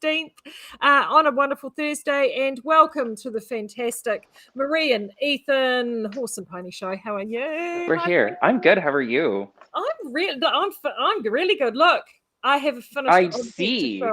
16th on a wonderful Thursday, and welcome to the fantastic Maree and Ethan Horse and Pony Show. How are you? We're here. I'm good. How are you? I'm really good. Look, I have finished. I see.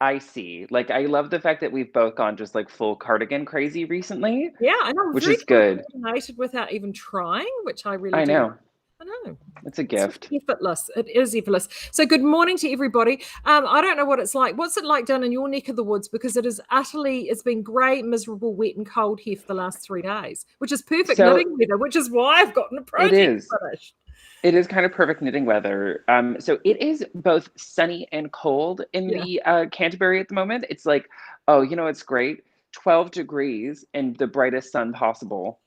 I see. Like, I love the fact that we've both gone just like full cardigan crazy recently. Yeah, and I'm which very is good. coordinated without even trying, which I really do. Know. I know. It's a gift. It's effortless. It is effortless. So good morning to everybody. I don't know what it's like. What's it like down in your neck of the woods? Because it's been grey, miserable, wet and cold here for the last 3 days, which is perfect knitting weather, which is why I've gotten a project finished. It is kind of perfect knitting weather. So it is both sunny and cold in the Canterbury at the moment. It's like, it's great. 12 degrees and the brightest sun possible.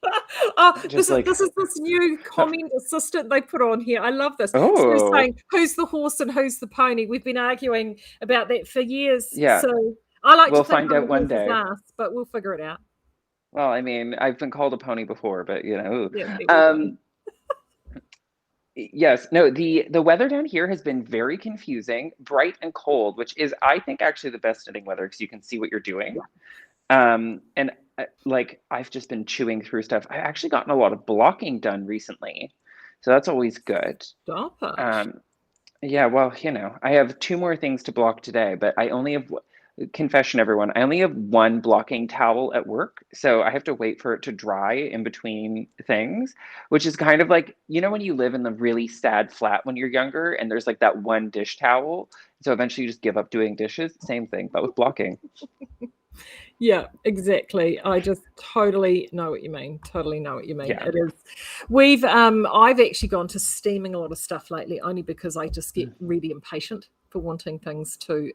This is this new comment assistant they put on here. I love this. Oh. So saying who's the horse and who's the pony. We've been arguing about that for years. Yeah. So I like we'll to think find out one day. Last, but we'll figure it out. Well, I mean, I've been called a pony before, but yes, no, the weather down here has been very confusing, bright and cold, which is, I think, actually the best knitting weather because you can see what you're doing. And I've just been chewing through stuff. I've actually gotten a lot of blocking done recently, so that's always good. Stop it. Yeah, well, I have 2 more things to block today, but I only have, confession everyone, I only have 1 blocking towel at work, so I have to wait for it to dry in between things, which is kind of like, when you live in the really sad flat when you're younger and there's like that 1 dish towel, so eventually you just give up doing dishes. Same thing, but with blocking. Yeah, exactly. I just totally know what you mean. Yeah. It is. We've I've actually gone to steaming a lot of stuff lately, only because I just get really impatient for wanting things to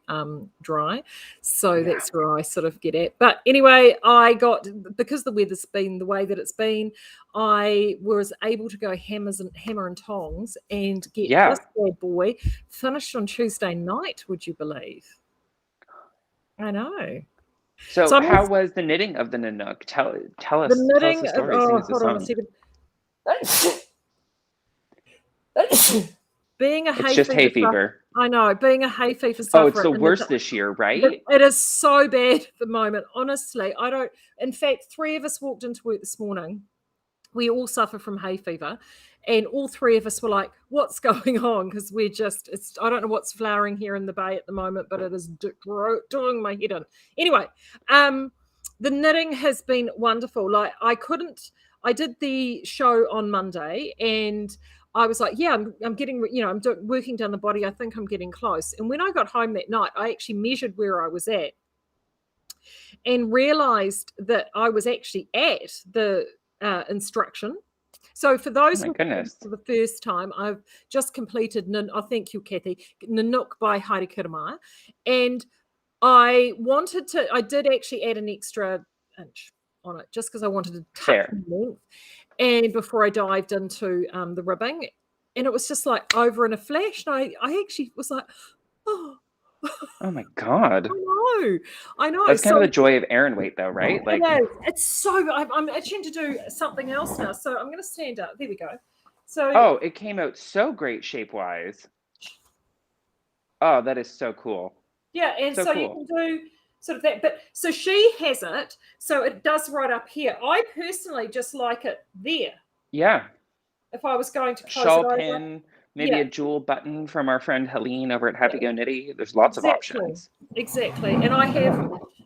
dry. So that's where I sort of get at. But anyway, because the weather's been the way that it's been, I was able to go hammer and tongs and get this bad boy finished on Tuesday night, would you believe? I know. So how was the knitting of the Nanook? Tell us. The knitting. Tell us the story. Hold on a second. Being a hay fever. I know. Being a hay fever sufferer. Oh, it's the worst this year, right? It is so bad at the moment. Honestly, I don't. In fact, 3 of us walked into work this morning. We all suffer from hay fever, and all 3 of us were like, "What's going on?" Because I don't know what's flowering here in the bay at the moment, but it is doing my head in. Anyway, the knitting has been wonderful. Like I did the show on Monday, and I was like, "Yeah, I'm getting, I'm working down the body. I think I'm getting close." And when I got home that night, I actually measured where I was at, and realized that I was actually at the instruction. So for those who for the first time, I've just completed thank you, Kathy, Nanook by Heidi Kirmaier, and I did actually add an extra inch on it just because I wanted to touch the length, and before I dived into the ribbing, and it was just like over in a flash, and I actually was like, oh my God. I know. That's kind of the joy of Aran weight, though, right? Like, it is. It's so. I'm itching to do something else now, so I'm going to stand up. There we go. So. It came out so great shape-wise. Oh, that is so cool. Yeah, and so cool. You can do sort of that. But so she has it, so it does right up here. I personally just like it there. Yeah. If I was going to close shawl pin. Maybe a jewel button from our friend Helene over at Happy Go Nitty. There's lots of options. Exactly. And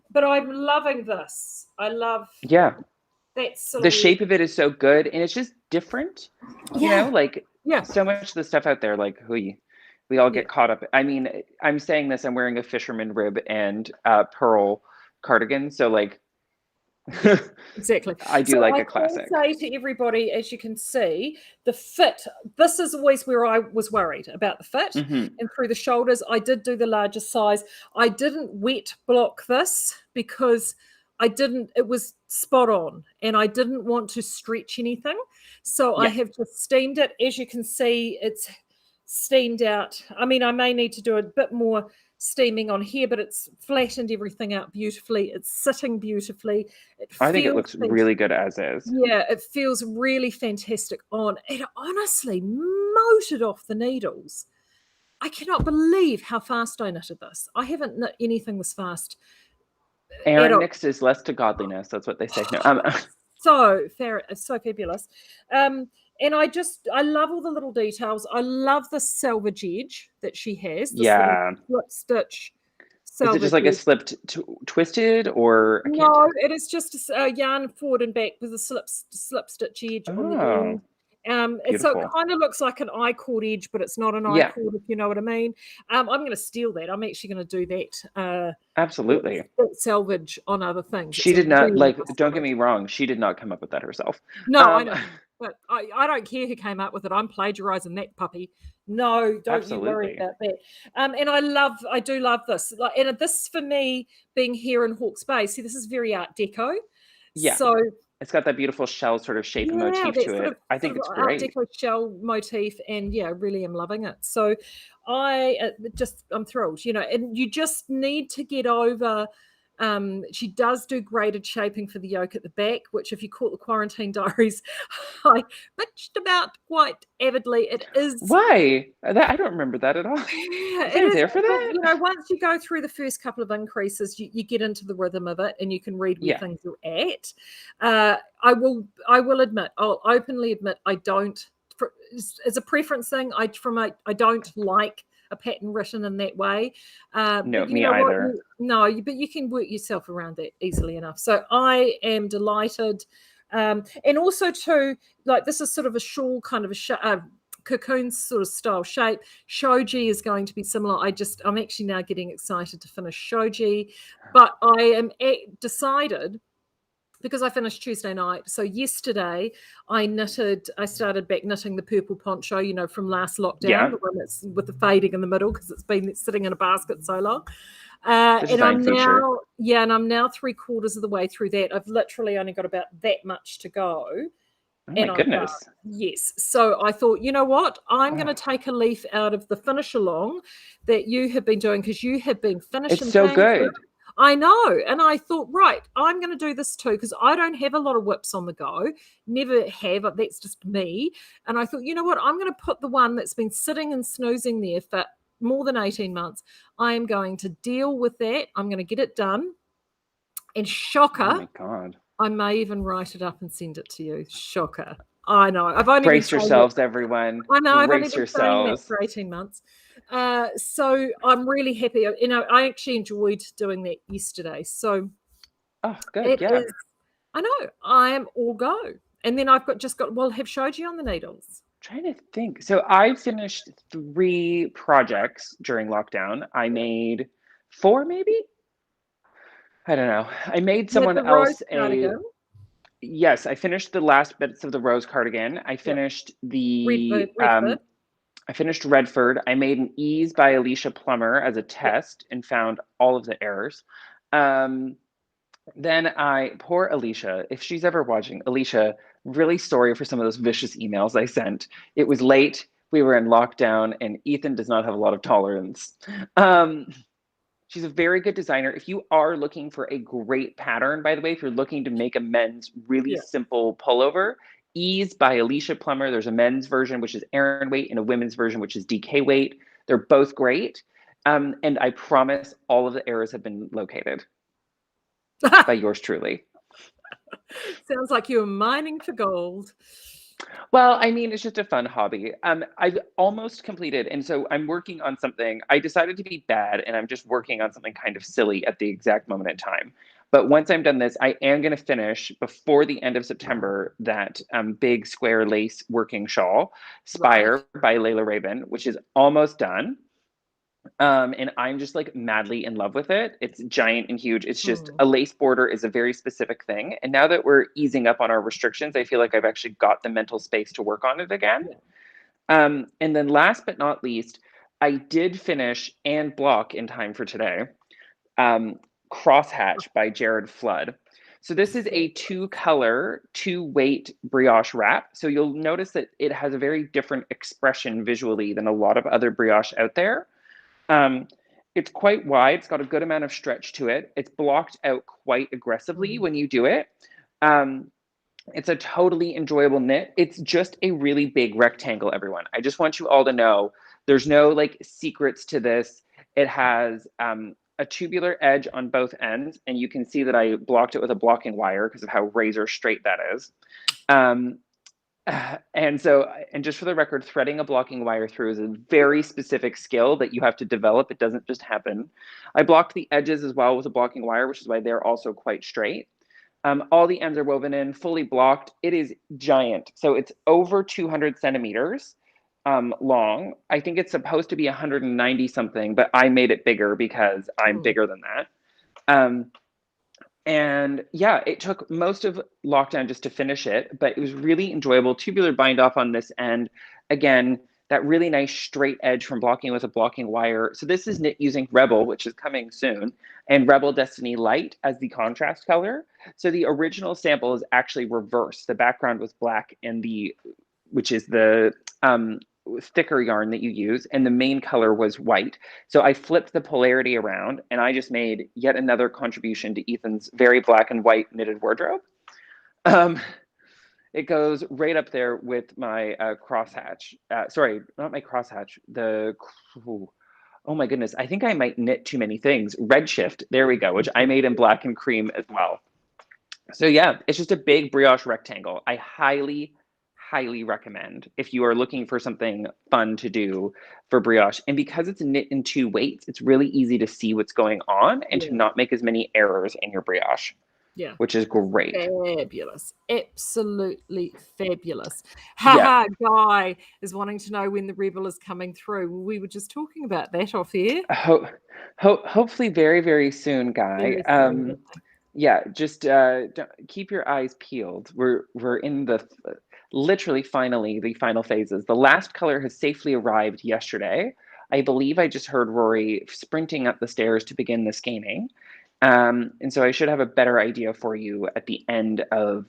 but I'm loving this. I love that's the shape of it is so good, and it's just different. So much of the stuff out there, like we all get caught up. I mean, I'm saying this, I'm wearing a fisherman rib and pearl cardigan, so like exactly. I do like a classic. I say to everybody, as you can see, the fit, this is always where I was worried about the fit. And through the shoulders, I did do the larger size. I didn't wet block this because it was spot on, and I didn't want to stretch anything. So I have just steamed it. As you can see, it's steamed out. I mean, I may need to do a bit more steaming on here, but it's flattened everything out beautifully. It's sitting beautifully. I think it looks really good as is. Yeah, it feels really fantastic on. It honestly motored off the needles. I cannot believe how fast I knitted this. I haven't knit anything this fast at Aaron all. next is less to godliness. That's what they say. No, So fair, so fabulous. And I love all the little details. I love the selvage edge that she has, this little yeah. slip stitch Is it just selvage like a edge. slipped twisted, or I can't No, tell? it is just a yarn forward and back with a slip stitch edge on the Oh, end. So it beautiful. kind of looks like an I-cord edge, but it's not an Yeah, I-cord, if you know what I mean. I'm going to steal that. I'm actually going to do absolutely. that selvage on other things. It's She a did not, really like, nice don't get image. me wrong, she did not come up with that herself. No, I Um, know. But I don't care who came up with it. I'm plagiarizing that puppy. No, don't you worry absolutely. about that. And I do love this. Like, and this for me, being here in Hawke's Bay, see, this is very Art Deco. Yeah, So it's got that beautiful shell sort of shape and yeah, motif that to sort of it. I think it's Art great. Deco shell motif, and yeah, really am loving it. So I'm thrilled, and you just need to get over. She does do graded shaping for the yoke at the back, which, if you caught the Quarantine Diaries, I bitched about quite avidly. It is. Why? That I don't remember that at all. Yeah, Was it I is, there for but that? once you go through the first couple of increases, you get into the rhythm of it, and you can read where Yeah, things are at. I will admit, I'll openly admit, I don't. It's a preference thing. I don't like a pattern written in that way. no, But you me know what? either. But you can work yourself around that easily enough. So I am delighted. And also too, like, this is sort of a shawl kind of cocoon sort of style shape. Shoji is going to be similar. I'm actually now getting excited to finish shoji, but I am decided, because I finished Tuesday night. So yesterday I started back knitting the purple poncho, from last lockdown, Yeah, the one that's with the fading in the middle because it's been sitting in a basket so long. the And design feature. I'm now 3/4 of the way through that. I've literally only got about that much to go, Oh my and I'm done. goodness. Yes. So I thought, you know what? I'm going Oh, to take a leaf out of the finish along that you have been doing, because you have been it's finishing so things. good. I know. And I thought, right, I'm going to do this too, because I don't have a lot of whips on the go. Never have. That's just me. And I thought, you know what? I'm going to put the one that's been sitting and snoozing there for more than 18 months. I am going to deal with that. I'm going to get it done. And Oh shocker, my God. I may even write it up and send it to you. Shocker. I know. I've only been Brace saying that. yourselves, everyone. I know. I've only Brace been saying that yourselves. for 18 months. So I'm really happy. I actually enjoyed doing that yesterday. So Oh, good. it Yeah. is, I know, I am all go. And then I've have showed you on the needles. Trying to think. So I finished 3 projects during lockdown. I Yeah. made 4, maybe? I don't know. I made You had someone the rose else a, cardigan. yes, I finished the last bits of the rose cardigan. I Yep. finished the, Redford. I finished Redford. I made an Ease by Alicia Plummer as a Yep. test and found all of the errors. Um, Then poor Alicia, if she's ever watching, Alicia, really sorry for some of those vicious emails I sent. It was late, we were in lockdown, and Ethan does not have a lot of tolerance. Um, she's a very good designer. If you are looking for a great pattern, by the way, if you're looking to make a men's really Yeah. simple pullover, Ease by Alicia Plummer. There's a men's version, which is Aran weight, and a women's version, which is DK weight. They're both great. And I promise all of the errors have been located by yours truly. Sounds like you were mining for gold. Well, I mean, it's just a fun hobby. I've almost completed, and so I'm working on something. I decided to be bad, and I'm just working on something kind of silly at the exact moment in time. But once I'm done this, I am going to finish before the end of September that big square lace working shawl, Right. Spire by Layla Rabin, which is almost done. And I'm just like madly in love with it. It's giant and huge. It's just Hmm. a lace border is a very specific thing. And now that we're easing up on our restrictions, I feel like I've actually got the mental space to work on it again. Yeah. And then last but not least, I did finish and block in time for today. Crosshatch by Jared Flood. So this is a 2-color, 2-weight brioche wrap. So you'll notice that it has a very different expression visually than a lot of other brioche out there. Um, it's quite wide. It's got a good amount of stretch to it. It's blocked out quite aggressively Hmm. when you do it. Um, it's a totally enjoyable knit. It's just a really big rectangle, everyone. I just want you all to know There's no like secrets to this. It has a tubular edge on both ends, and you can see that I blocked it with a blocking wire because of how razor straight that is. Um, and just for the record, threading a blocking wire through is a very specific skill that you have to develop. It doesn't just happen. I blocked the edges as well with a blocking wire, which is why they're also quite straight. All the ends are woven in, fully blocked. It is giant. So it's over 200 centimeters long. I think it's supposed to be 190 something, but I made it bigger because I'm bigger than that. And yeah, it took most of lockdown just to finish it, but it was really enjoyable. Tubular bind off on this end. Again, that really nice straight edge from blocking with a blocking wire. So this is knit using Rebel, which is coming soon, and Rebel Destiny Light as the contrast color. So the original sample is actually reversed. The background was black and which is the thicker yarn that you use, and the main color was white. So I flipped the polarity around, and I just made yet another contribution to Ethan's very black and white knitted wardrobe. It goes right up there with my crosshatch. Sorry, not my crosshatch. Oh my goodness, I think I might knit too many things. Redshift, there we go, which I made in black and cream as well. So yeah, it's just a big brioche rectangle. I highly recommend if you are looking for something fun to do for brioche. And because it's knit in 2 weights, it's really easy to see what's going on and to not make as many errors in your brioche. Yeah. Which is great. Fabulous. Absolutely fabulous. Haha, Guy is wanting to know when the Rebel is coming through. We were just talking about that off air. Hopefully very, very soon, Guy. Very soon. Yeah, just keep your eyes peeled. We're in the literally finally the final phases. The last color has safely arrived yesterday. I believe I just heard Rory sprinting up the stairs to begin the scanning. And so I should have a better idea for you at the end of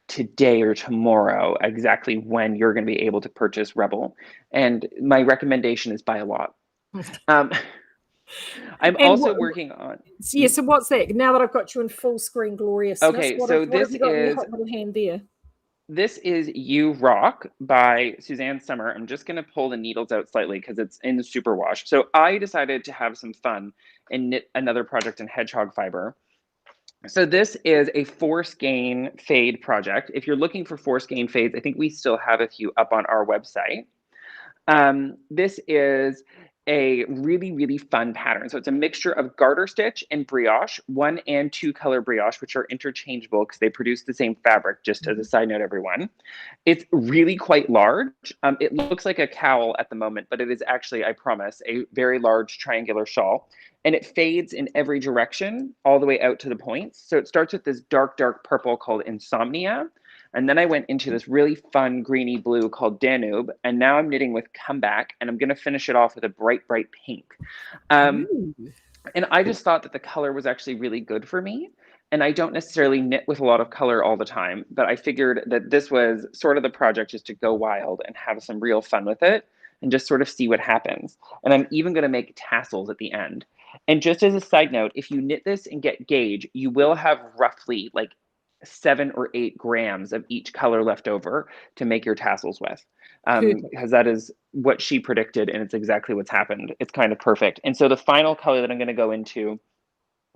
today or tomorrow exactly when you're going to be able to purchase Rebel. And my recommendation is buy a lot. I'm also working on. Yeah, so what's that? Now that I've got you in full screen gloriousness, Okay, what so have this you got in your is hot little hand there? This is You Rock by Suzanne Summer. I'm just going to pull the needles out slightly because it's in the superwash. So I decided to have some fun and knit another project in hedgehog fiber. So this is a 4 skein fade project. If you're looking for 4 skein fades, I think we still have a few up on our website. This is a really, really fun pattern. So it's a mixture of garter stitch and brioche, 1 and 2 color brioche, which are interchangeable because they produce the same fabric, just as a side note, everyone. It's really quite large. It looks like a cowl at the moment, but it is actually, I promise, a very large triangular shawl. And it fades in every direction all the way out to the points. So it starts with this dark, dark purple called Insomnia. And then I went into this really fun greeny blue called Danube. And now I'm knitting with Comeback, and I'm going to finish it off with a bright, bright pink. And I just thought that the color was actually really good for me. And I don't necessarily knit with a lot of color all the time, but I figured that this was sort of the project just to go wild and have some real fun with it and just sort of see what happens. And I'm even going to make tassels at the end. And just as a side note, if you knit this and get gauge, you will have roughly like 7 or 8 grams of each color left over to make your tassels with. Because that is what she predicted, and it's exactly what's happened. It's kind of perfect. And so the final color that I'm going to go into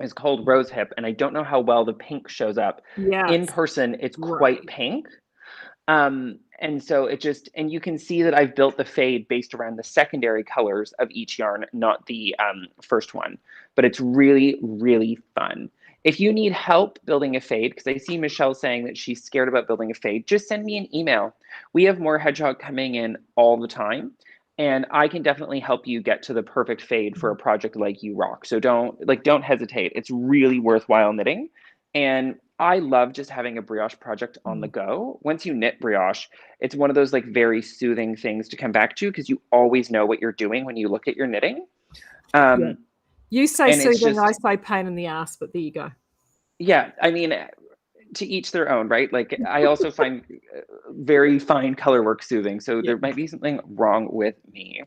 is called Rose Hip, and I don't know how well the pink shows up. In person, it's quite pink. And so it just, and you can see that I've built the fade based around the secondary colors of each yarn, not the first one, but it's really, really fun. If you need help building a fade, because I see Michelle saying that she's scared about building a fade, just send me an email. We have more hedgehog coming in all the time, and I can definitely help you get to the perfect fade for a project like You Rock. So don't hesitate. It's really worthwhile knitting. And I love just having a brioche project on the go. Once you knit brioche, it's one of those like very soothing things to come back to because you always know what you're doing when you look at your knitting. You say soothing, I say pain in the ass, but there you go. Yeah, I mean, to each their own, right? Like I also find very fine color work soothing, so there might be something wrong with me.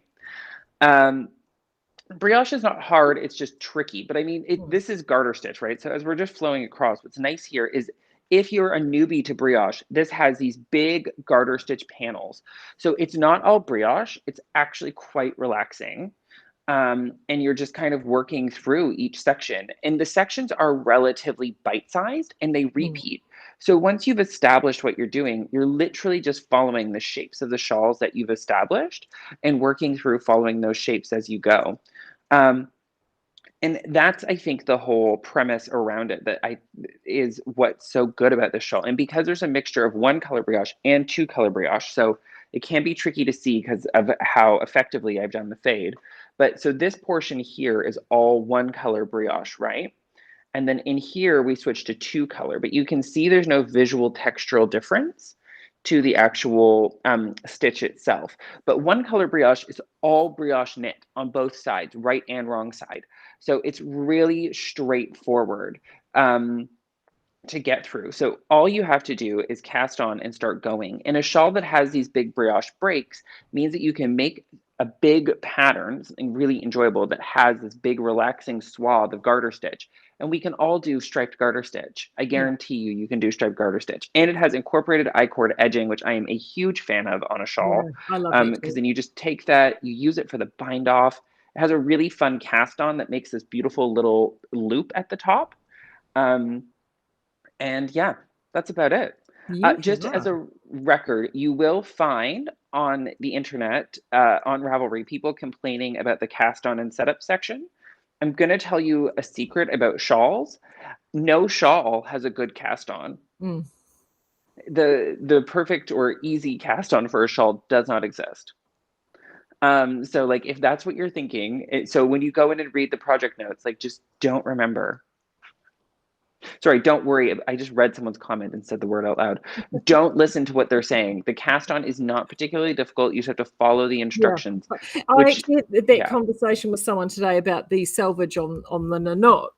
Brioche is not hard, it's just tricky. But I mean, this is garter stitch, right? So as we're just flowing across, what's nice here is if you're a newbie to brioche, this has these big garter stitch panels. So it's not all brioche, it's actually quite relaxing. And you're just kind of working through each section. And the sections are relatively bite-sized and they repeat. So once you've established what you're doing, you're literally just following the shapes of the shawls that you've established and working through following those shapes as you go. And that's, I think, the whole premise around it is what's so good about this shawl. And because there's a mixture of one color brioche and two color brioche, so it can be tricky to see because of how effectively I've done the fade. But so this portion here is all one color brioche, right? And then in here, we switch to two color, but you can see there's no visual textural difference to the actual stitch itself. But one color brioche is all brioche knit on both sides, right and wrong side. So it's really straightforward to get through. So all you have to do is cast on and start going. And a shawl that has these big brioche breaks means that you can make a big pattern, something really enjoyable that has this big relaxing swath of garter stitch. And we can all do striped garter stitch. I guarantee you can do striped garter stitch. And it has incorporated I-cord edging, which I am a huge fan of on a shawl. Yeah, I love that Because too. then you just take that, you use it for the bind off. It has a really fun cast on that makes this beautiful little loop at the top. And yeah, that's about it. Just as a record, you will find on the internet, on Ravelry, people complaining about the cast on and setup section. I'm going to tell you a secret about shawls. No shawl has a good cast on. The perfect or easy cast on for a shawl does not exist. So like if that's what you're thinking, so when you go in and read the project notes, like just don't remember. Sorry, don't worry. I just read someone's comment and said the word out loud. Don't listen to what they're saying. The cast on is not particularly difficult. You just have to follow the instructions. Yeah. I actually had that conversation with someone today about the selvage on the Nanook.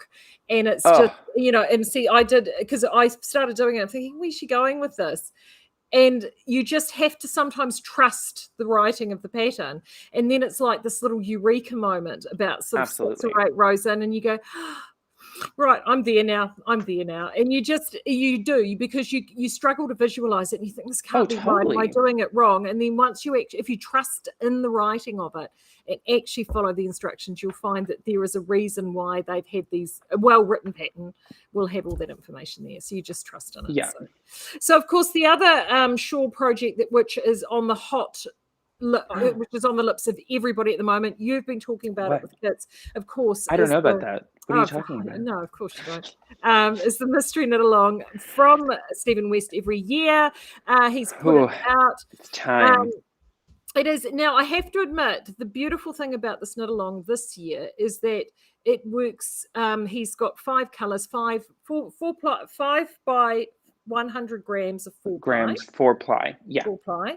And it's just, and see, I did, because I started doing it, I'm thinking, where's she going with this? And you just have to sometimes trust the writing of the pattern. And then it's like this little eureka moment about sort of 6 or 8 rows in, and you go, right, I'm there now. And you do, because you struggle to visualize it and you think, this can't be right. Am I doing it wrong? And then once if you trust in the writing of it and actually follow the instructions, you'll find that there is a reason why they've had a well-written pattern will have all that information there. So you just trust in it. Yeah. So of course, the other shawl project which is on the which is on the lips of everybody at the moment. You've been talking about it with kits, of course. I don't know about that. What are you talking about? No, of course you don't. It's the Mystery Knit Along from Stephen West every year. He's put it out. It's time. It is. Now, I have to admit, the beautiful thing about this knit along this year is that it works. He's got 5 colors, 5 by 100 grams of 4 grams, 4 ply. Yeah. 4 ply.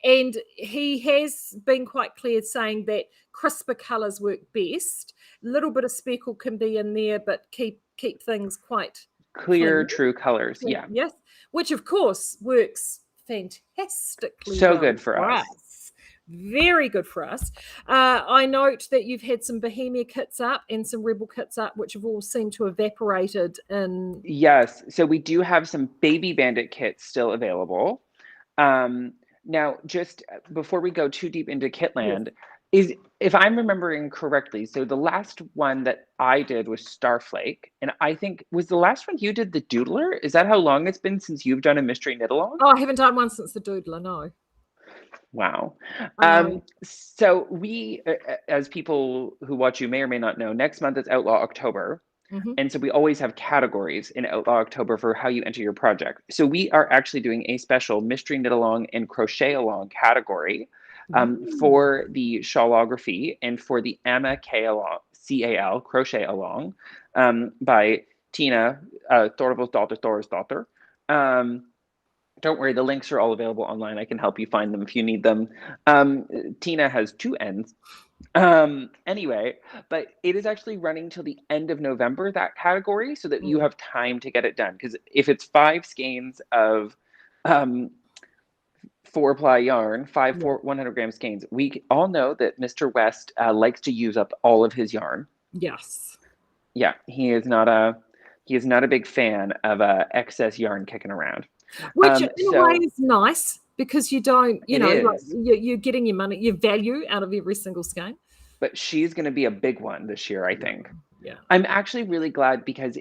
And he has been quite clear saying that crisper colors work best. A little bit of speckle can be in there, but keep things quite clear, true colors. Yeah. Yes. Which of course works fantastically. So good for us. Very good for us. I note that you've had some Bohemia kits up and some Rebel kits up, which have all seemed to have evaporated in. Yes. So we do have some Baby Bandit kits still available. Now, just before we go too deep into Kitland, if I'm remembering correctly, so the last one that I did was Starflake, and I think, was the last one you did the Doodler? Is that how long it's been since you've done a mystery knit along? Oh, I haven't done one since the Doodler, no. Wow. So we, as people who watch you may or may not know, next month is Outlaw October. And so we always have categories in Outlaw October for how you enter your project. So we are actually doing a special mystery knit along and crochet along category for the shawlography and for the MKAL crochet along by Tina Thorvald's daughter. Don't worry, the links are all available online. I can help you find them if you need them. Tina has 2 N's. Anyway, but it is actually running till the end of November, that category, so that you have time to get it done. Because if it's 5 skeins of 4 ply yarn, 100 gram skeins, we all know that Mr. West likes to use up all of his yarn. Yes. Yeah, he is He is not a big fan of excess yarn kicking around. Which in a way So is nice because you don't, it like is. you're getting your money, your value out of every single skein. But she's going to be a big one this year, I think. Yeah. I'm actually really glad because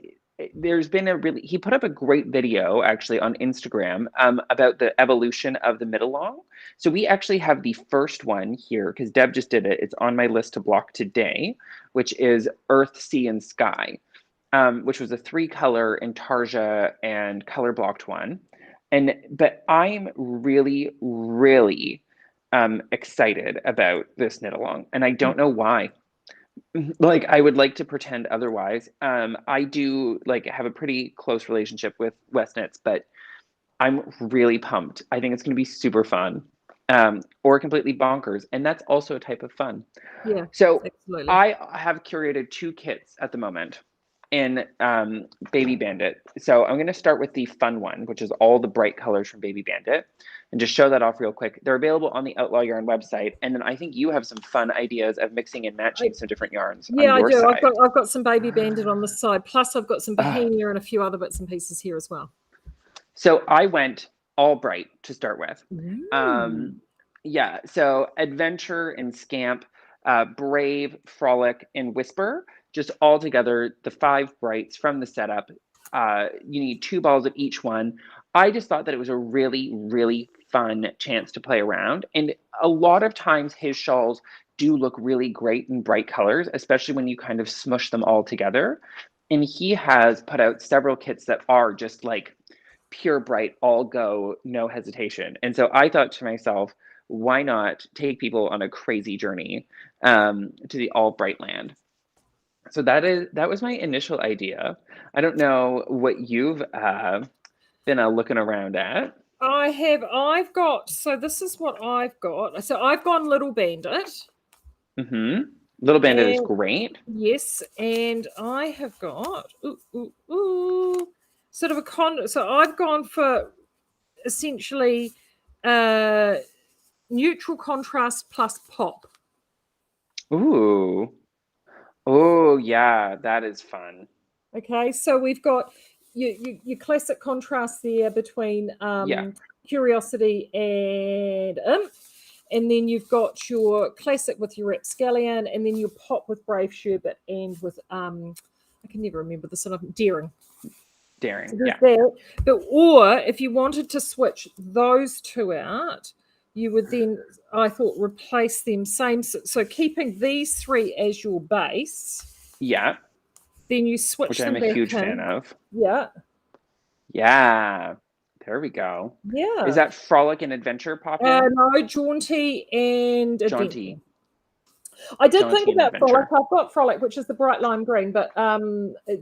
there's been he put up a great video actually on Instagram about the evolution of the mid-along. So we actually have the first one here because Deb just did it. It's on my list to block today, which is Earth, Sea, and Sky, which was a 3-color intarsia and color blocked one. But I'm really, really excited about this knit along, and I don't know why. Like, I would like to pretend otherwise. I do like have a pretty close relationship with Westknits, but I'm really pumped. I think it's going to be super fun, or completely bonkers, and that's also a type of fun. Yeah, So absolutely. I have curated 2 kits at the moment in Baby Bandit. So I'm going to start with the fun one, which is all the bright colors from Baby Bandit, and just show that off real quick. They're available on the Outlaw Yarn website, and then I think you have some fun ideas of mixing and matching some different yarns on Yeah, I your do. side. I've got some Baby Bandit on the side. Plus, I've got some Bohemia and a few other bits and pieces here as well. So I went all bright to start with. Mm. Yeah, so Adventure and Scamp, Brave, Frolic, and Whisper, just all together, the 5 brights from the setup. You need 2 balls of each one. I just thought that it was a really, really fun chance to play around. And a lot of times his shawls do look really great in bright colors, especially when you kind of smush them all together. And he has put out several kits that are just like pure bright, all go, no hesitation. And so I thought to myself, why not take people on a crazy journey to the all bright land? So that was my initial idea. I don't know what you've been looking around at. I've got, so this is what I've got. So I've gone Little Bandit. Little Bandit is And great. yes, and I have got sort of so I've gone for essentially neutral contrast plus pop. Ooh. Oh, yeah, that is fun. Okay, so we've got your classic contrast there between Yeah. Curiosity and Imp, and then you've got your classic with your Rapscallion, and then your pop with Brave Sherbet and with I can never remember the sort of Daring. Daring, So yeah. that. But or if you wanted to switch those 2 out, you would then, I thought, replace them same. So keeping these 3 as your base. Yeah. Then you switch Which them I'm a back huge in. fan of. Yeah. Yeah. There we go. Yeah. Is that Frolic and Adventure pop in? No, Jaunty and Jaunty. Adventure. I did Jaunty think and about Frolic. Adventure. I've got Frolic, which is the bright lime green, but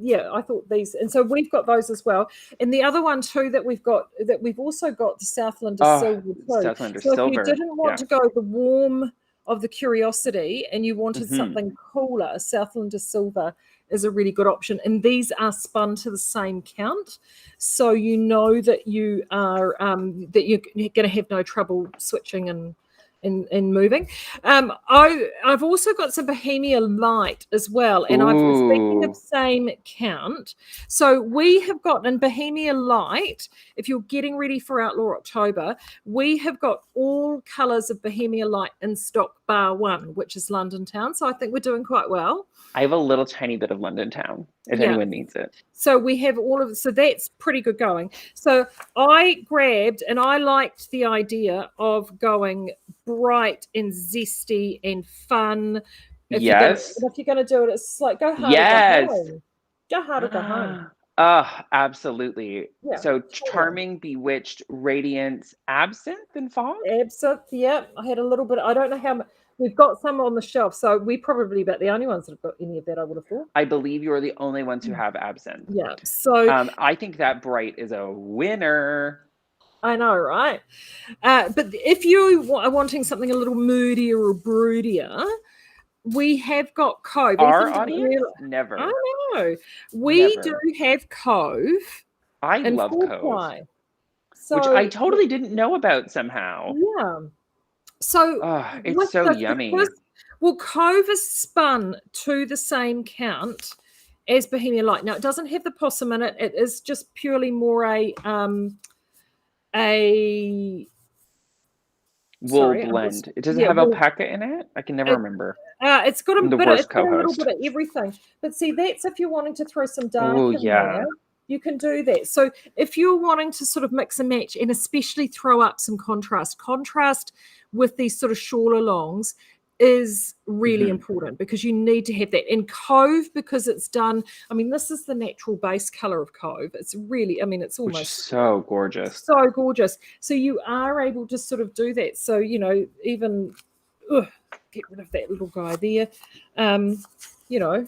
yeah, I thought these, and so we've got those as well. And the other one too that we've also got the Southland Silver too. Southland So Silver. if you didn't want to go the warm of the Curiosity and you wanted something cooler, Southland Silver is a really good option. And these are spun to the same count, so you know that you are that you're going to have no trouble switching and moving. I've also got some Bohemia Light as well, and I've speaking of same count. So we have got in Bohemia Light. If you're getting ready for Outlaw October, we have got all colours of Bohemia Light in stock, bar one, which is London Town. So I think we're doing quite well. I have a little tiny bit of London Town if anyone needs it. So we have all of, so that's pretty good going. So I grabbed, and I liked the idea of going bright and zesty and fun. If you're going to do it, it's like go hard or go home. Go hard or go home. Absolutely. Yeah, so Charming, Bewitched, Radiance, Absinthe, and Fog? Absinthe, yeah. I had a little bit. I don't know how much. We've got some on the shelf, so we're probably about the only ones that have got any of that, I would have thought. I believe you're the only ones who have Absinthe. Yeah, so... I think that bright is a winner. I know, right? But if you are wanting something a little moodier or broodier, we have got Cove. Our audience? Never. I know. We do have Cove. I love Cove. So, which I totally didn't know about somehow. Yeah. So it's so yummy. Cove is spun to the same count as Bohemian Light. Now, it doesn't have the possum in it. It is just purely more a wool blend. Does it have alpaca in it? I can never remember. It's got I'm the it's worst got a little co-host. bit of everything. But see, that's if you're wanting to throw some dark Oh, in yeah. there, you can do that. So if you're wanting to sort of mix and match and especially throw up some contrast with these sort of shawl alongs is really important because you need to have that. And Cove, because it's done, I mean, this is the natural base color of Cove. It's really, I mean, it's almost which is so gorgeous. So gorgeous. So you are able to sort of do that. So, you know, even get rid of that little guy there. You know.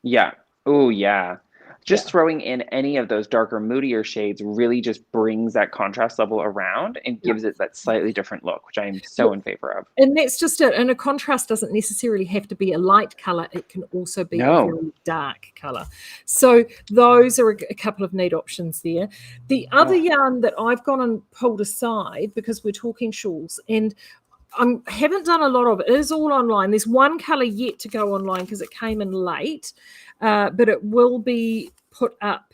Yeah. Oh, yeah. Just throwing in any of those darker, moodier shades really just brings that contrast level around and gives it that slightly different look, which I am so in favor of. And that's just it. And a contrast doesn't necessarily have to be a light color. It can also be a very dark color. So those are a couple of neat options there. The other yarn that I've gone and pulled aside because we're talking shawls, and I haven't done a lot of it. It is all online. There's one color yet to go online because it came in late, but it will be put up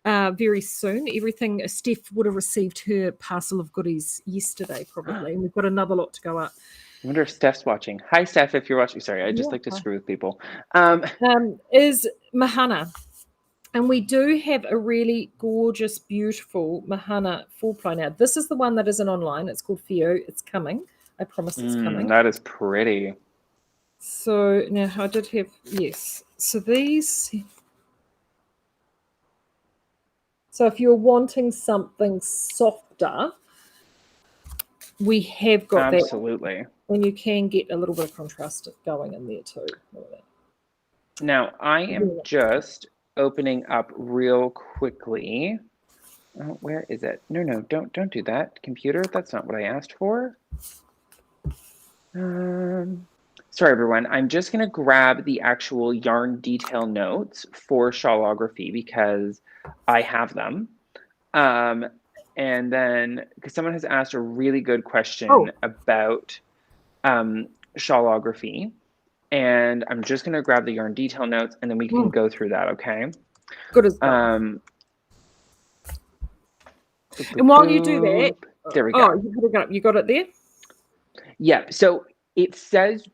very soon. Everything, Steph would have received her parcel of goodies yesterday probably, and we've got another lot to go up. I wonder if Steph's watching. Hi, Steph, if you're watching. Sorry, I just like to screw with people. Is Mahana. And we do have a really gorgeous, beautiful Mahana 4-ply now. This is the one that isn't online. It's called Fio. It's coming. I promise it's coming. That is pretty. So now I did have, yes. So these. So if you're wanting something softer, we have got that. Absolutely. And you can get a little bit of contrast going in there too. Now, I am just opening up real quickly. Oh, where is it? No, don't do that. Computer, that's not what I asked for. Sorry, everyone. I'm just going to grab the actual yarn detail notes for shawlography because I have them. And then, because someone has asked a really good question about shawlography. And I'm just going to grab the yarn detail notes and then we can go through that, okay? Good as well. And while you do that, there we go. You got it there? Yeah. So it says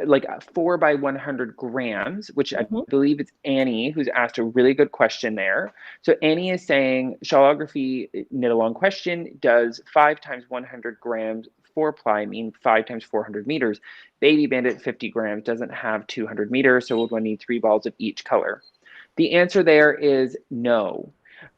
like 4 by 100 grams, which I believe it's Annie who's asked a really good question there. So Annie is saying shawlography knit along question does 5 times 100 grams 4-ply mean 5 times 400 meters. Baby Bandit 50 grams doesn't have 200 meters, so we're going to need 3 balls of each color. The answer there is no.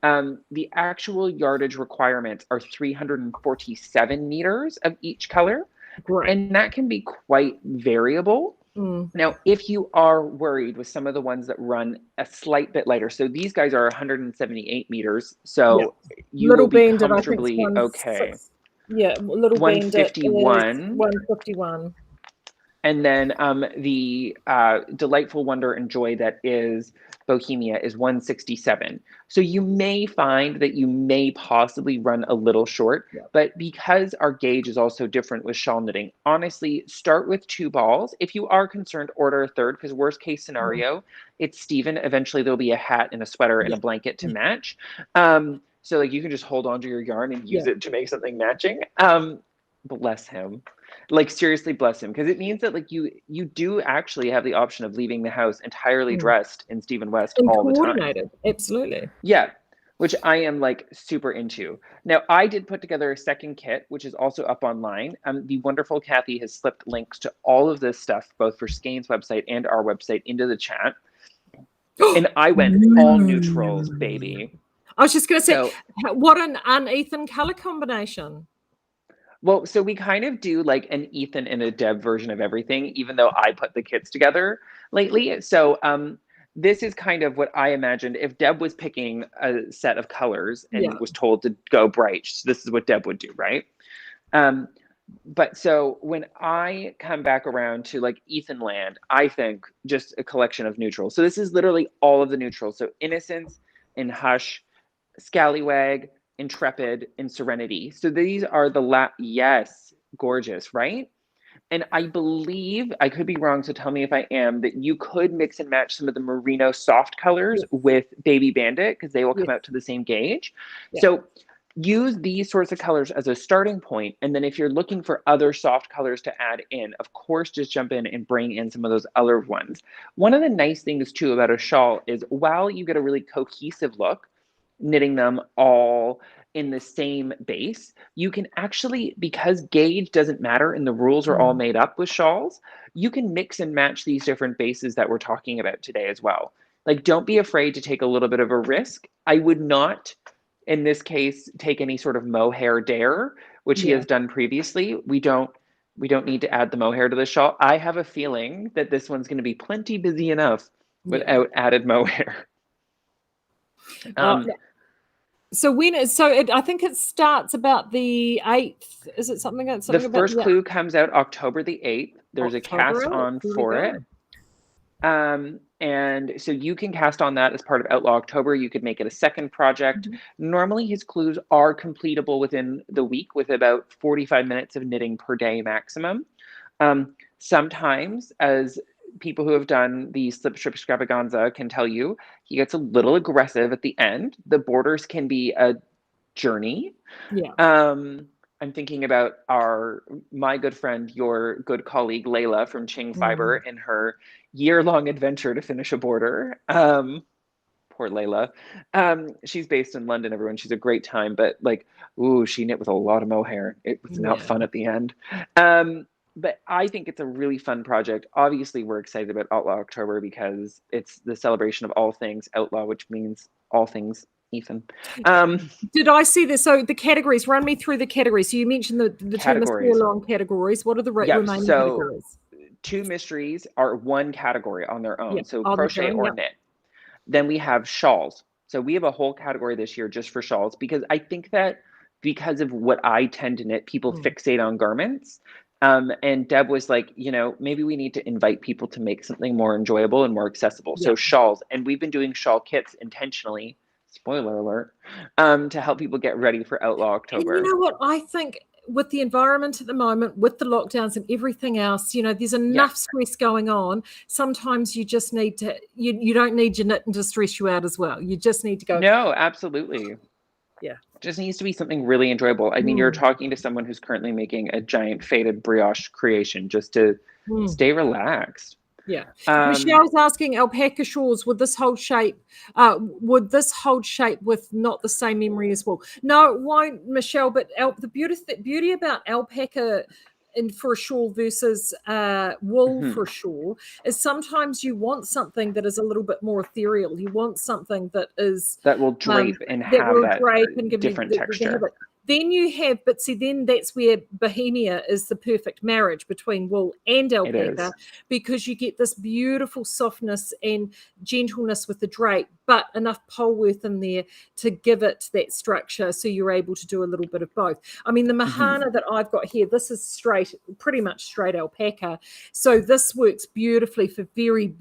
The actual yardage requirements are 347 meters of each color. Great. And that can be quite variable. Now, if you are worried with some of the ones that run a slight bit lighter, so these guys are 178 meters, so you will be comfortably okay. Little 151. 151. And then the Delightful Wonder and Joy that is Bohemia is 167. So you may find that you may possibly run a little short, but because our gauge is also different with shawl knitting, honestly, start with 2 balls. If you are concerned, order a third, because worst case scenario, it's Stephen. Eventually there'll be a hat and a sweater and a blanket to match. So like you can just hold on to your yarn and use it to make something matching. Bless him. Like seriously, bless him, because it means that like you do actually have the option of leaving the house entirely dressed in Stephen West all the time. Absolutely. Yeah, which I am like super into. Now I did put together a second kit, which is also up online. The wonderful Kathy has slipped links to all of this stuff, both for Skeinz website and our website, into the chat. And I went all neutrals, baby. I was just going to say, what an uneven color combination. Well, so we kind of do like an Ethan and a Deb version of everything, even though I put the kits together lately. So this is kind of what I imagined if Deb was picking a set of colors and was told to go bright. So this is what Deb would do, right? But so when I come back around to like Ethan land, I think just a collection of neutrals. So this is literally all of the neutrals. So Innocence and Hush, Scallywag, Intrepid, and Serenity. So these are the yes, gorgeous, right? And I believe, I could be wrong, so tell me if I am, that you could mix and match some of the merino soft colors Yes. with baby bandit because they will come Yes. out to the same gauge. Yeah. So use these sorts of colors as a starting point. And then if you're looking for other soft colors to add in, of course, just jump in and bring in some of those other ones. One of the nice things too about a shawl is while you get a really cohesive look, knitting them all in the same base, you can actually, because gauge doesn't matter and the rules are all made up with shawls, you can mix and match these different bases that we're talking about today as well. Like, don't be afraid to take a little bit of a risk. I would not, in this case, take any sort of mohair dare, which he Yeah. has done previously. We don't need to add the mohair to the shawl. I have a feeling that this one's going to be plenty busy enough Yeah. without added mohair. So I think it starts about the 8th. Is it something The about first clue comes out October the 8th. There's a October cast 8th? on Here we for go. it. And so you can cast on that as part of Outlaw October. You could make it a second project. Normally his clues are completable within the week with about 45 minutes of knitting per day maximum. Sometimes, as people who have done the slip strip extravaganza can tell you, he gets a little aggressive at the end. The borders can be a journey. Yeah. I'm thinking about my good friend, your good colleague Layla from Ching Fiber and her year-long adventure to finish a border. Poor Layla. She's based in London, everyone. She's a great time, but like, ooh, she knit with a lot of mohair. It was not fun at the end. But I think it's a really fun project. Obviously, we're excited about Outlaw October because it's the celebration of all things Outlaw, which means all things Ethan. Did I see this? So the categories, run me through the categories. So you mentioned the two mystery long categories. What are the remaining categories? 2 mysteries are one category on their own. Yeah. So crochet or knit. Then we have shawls. So we have a whole category this year just for shawls because I think that because of what I tend to knit, people fixate on garments. And Deb was like, maybe we need to invite people to make something more enjoyable and more accessible. So shawls, and we've been doing shawl kits intentionally, spoiler alert, to help people get ready for Outlaw October. And you know what? I think with the environment at the moment, with the lockdowns and everything else, there's enough stress going on. Sometimes you just need to, you don't need your knitting to stress you out as well. You just need to go. No, absolutely. Yeah. Just needs to be something really enjoyable. I mean, you're talking to someone who's currently making a giant faded brioche creation just to stay relaxed. Yeah. Michelle's asking, alpaca shawls, would this hold shape? With not the same memory as wool? No, it won't, Michelle, but the beauty about alpaca for a shawl versus wool for a shawl is sometimes you want something that is a little bit more ethereal. You want something that will drape and have that give different texture. Then then that's where Bohemia is the perfect marriage between wool and alpaca, because you get this beautiful softness and gentleness with the drape, but enough polework in there to give it that structure so you're able to do a little bit of both. I mean, the Mahana that I've got here, this is pretty much straight alpaca. So this works beautifully for very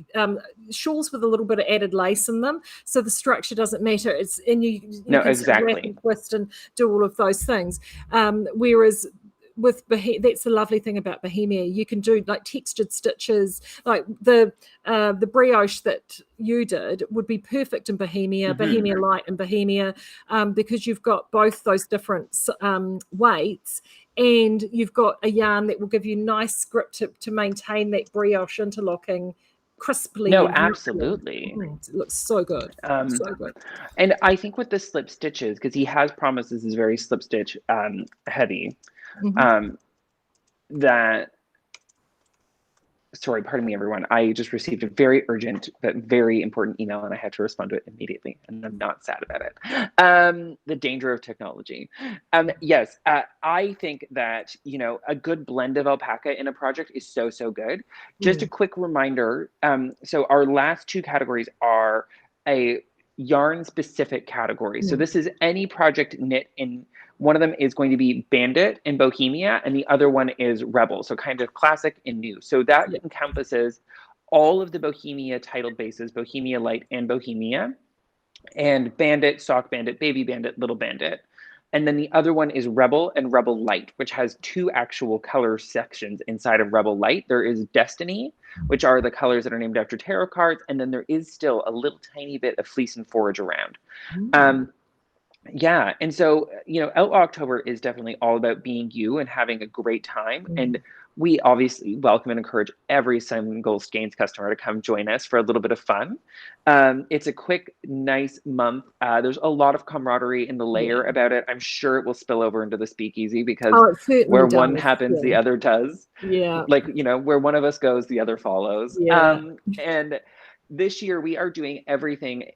shawls with a little bit of added lace in them. So the structure doesn't matter. You can exactly wrap and twist and do all of those things. Whereas with that's the lovely thing about Bohemia. You can do like textured stitches, like the brioche that you did would be perfect in Bohemia, Bohemia Light and Bohemia, because you've got both those different weights, and you've got a yarn that will give you nice grip to maintain that brioche interlocking crisply. No, absolutely. It looks so good. So good. And I think with the slip stitches, because he has promised this is very slip stitch heavy, that, sorry, pardon me, everyone. I just received a very urgent but very important email and I had to respond to it immediately. And I'm not sad about it. The danger of technology. Yes, I think that, a good blend of alpaca in a project is so, so good. Just a quick reminder. So our last 2 categories are a yarn specific category. So this is any project knit in. One of them is going to be Bandit and Bohemia, and the other one is Rebel. So kind of classic and new. So that encompasses all of the Bohemia titled bases, Bohemia Light and Bohemia, and Bandit, Sock Bandit, Baby Bandit, Little Bandit. And then the other one is Rebel and Rebel Light, which has two actual color sections inside of Rebel Light. There is Destiny, which are the colors that are named after tarot cards, and then there is still a little tiny bit of Fleece and Forage around. Yeah, and so, Outlaw October is definitely all about being you and having a great time. And we obviously welcome and encourage every single Skeinz customer to come join us for a little bit of fun. It's a quick, nice month. There's a lot of camaraderie in the layer about it. I'm sure it will spill over into the speakeasy because Oh, it certainly where one does. happens, the other does. Yeah. Like, where one of us goes, the other follows. Yeah. And this year we are doing everything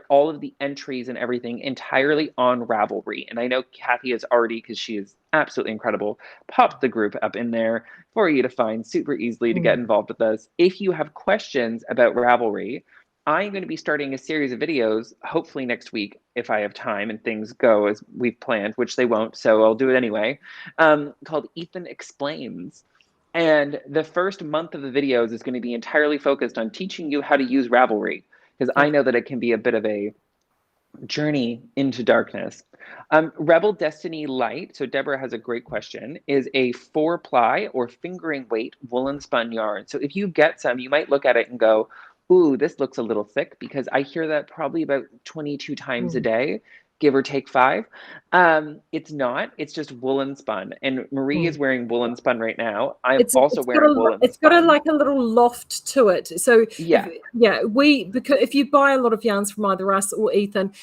all of the entries and everything entirely on Ravelry. And I know Kathy has already, because she is absolutely incredible, popped the group up in there for you to find super easily to get involved with us. If you have questions about Ravelry, I'm going to be starting a series of videos, hopefully next week, if I have time and things go as we've planned, which they won't, so I'll do it anyway, called Ethan Explains. And the first month of the videos is going to be entirely focused on teaching you how to use Ravelry, because I know that it can be a bit of a journey into darkness. Rebel Destiny Light, so Deborah has a great question, is a 4-ply or fingering weight woolen spun yarn. So if you get some, you might look at it and go, ooh, this looks a little thick, because I hear that probably about 22 times a day, give or take 5. It's not, it's just woolen spun. And Maree is wearing woolen spun right now. I'm also wearing woolen It's spun. got like a little loft to it. So yeah, because if you buy a lot of yarns from either us or Ethan,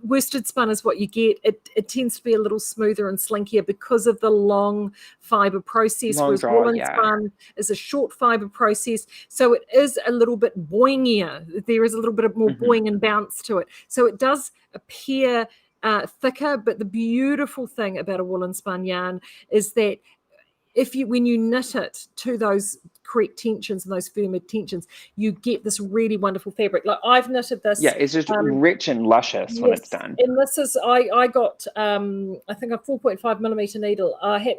worsted spun is what you get. It tends to be a little smoother and slinkier because of the long fiber process, long whereas draw, woolen spun is a short fiber process. So it is a little bit boingier. There is a little bit more boing and bounce to it. So it does appear thicker, but the beautiful thing about a woolen spun yarn is that when you knit it to those correct tensions and those firmer tensions, you get this really wonderful fabric. Like I've knitted this. Yeah, it's just rich and luscious when it's done. And this is I got I think a 4.5 millimeter needle. I had